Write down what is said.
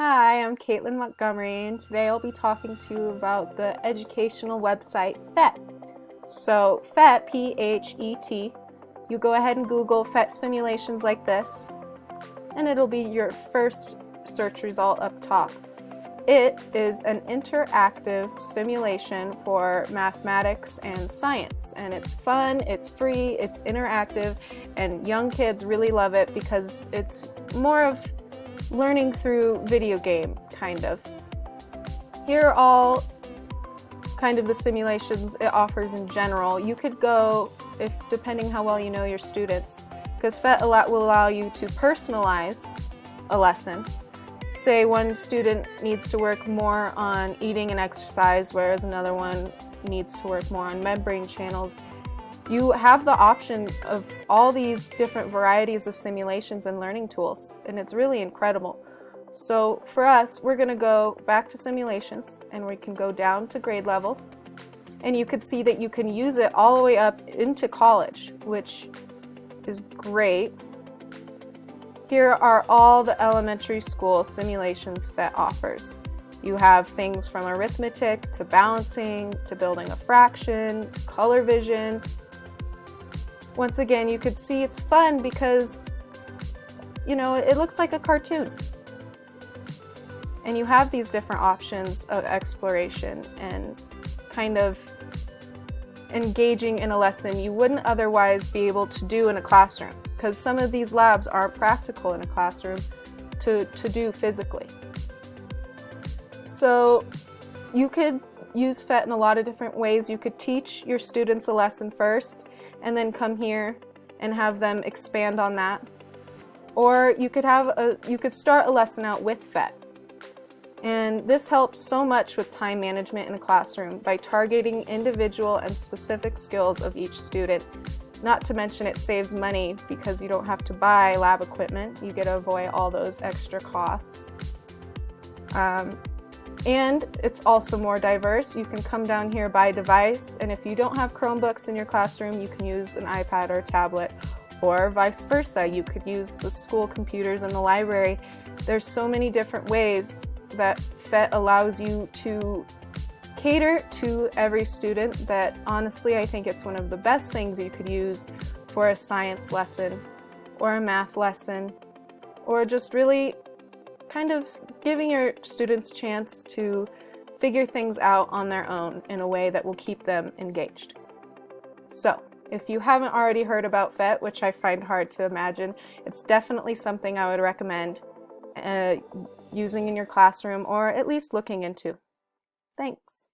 Hi, I'm Caitlin Montgomery, and today I'll be talking to you about the educational website Phet. So Phet, P-H-E-T, you go ahead and Google Phet simulations like this, and it'll be your first search result up top. It is an interactive simulation for mathematics and science, and it's fun, it's free, it's interactive, and young kids really love it because it's more of learning through video game, kind of. Here are all kind of the simulations it offers in general. You could go, depending how well you know your students, because Phet will allow you to personalize a lesson. Say one student needs to work more on eating and exercise, whereas another one needs to work more on membrane channels. You have the option of all these different varieties of simulations and learning tools, and it's really incredible. So for us, we're going to go back to simulations, and we can go down to grade level, and you can see that you can use it all the way up into college, which is great. Here are all the elementary school simulations Phet offers. You have things from arithmetic to balancing to building a fraction to color vision. Once again, you could see it's fun because, it looks like a cartoon. And you have these different options of exploration and kind of engaging in a lesson you wouldn't otherwise be able to do in a classroom, because some of these labs aren't practical in a classroom to do physically. So you could use Phet in a lot of different ways. You could teach your students a lesson first and then come here and have them expand on that. Or you could start a lesson out with Phet. And this helps so much with time management in a classroom by targeting individual and specific skills of each student. Not to mention it saves money because you don't have to buy lab equipment. You get to avoid all those extra costs. And it's also more diverse. You can come down here by device, and if you don't have Chromebooks in your classroom, you can use an iPad or a tablet, or vice versa. You could use the school computers in the library. There's so many different ways that Phet allows you to cater to every student that honestly I think it's one of the best things you could use for a science lesson or a math lesson, or just really kind of giving your students a chance to figure things out on their own in a way that will keep them engaged. So, if you haven't already heard about Phet, which I find hard to imagine, it's definitely something I would recommend using in your classroom, or at least looking into. Thanks.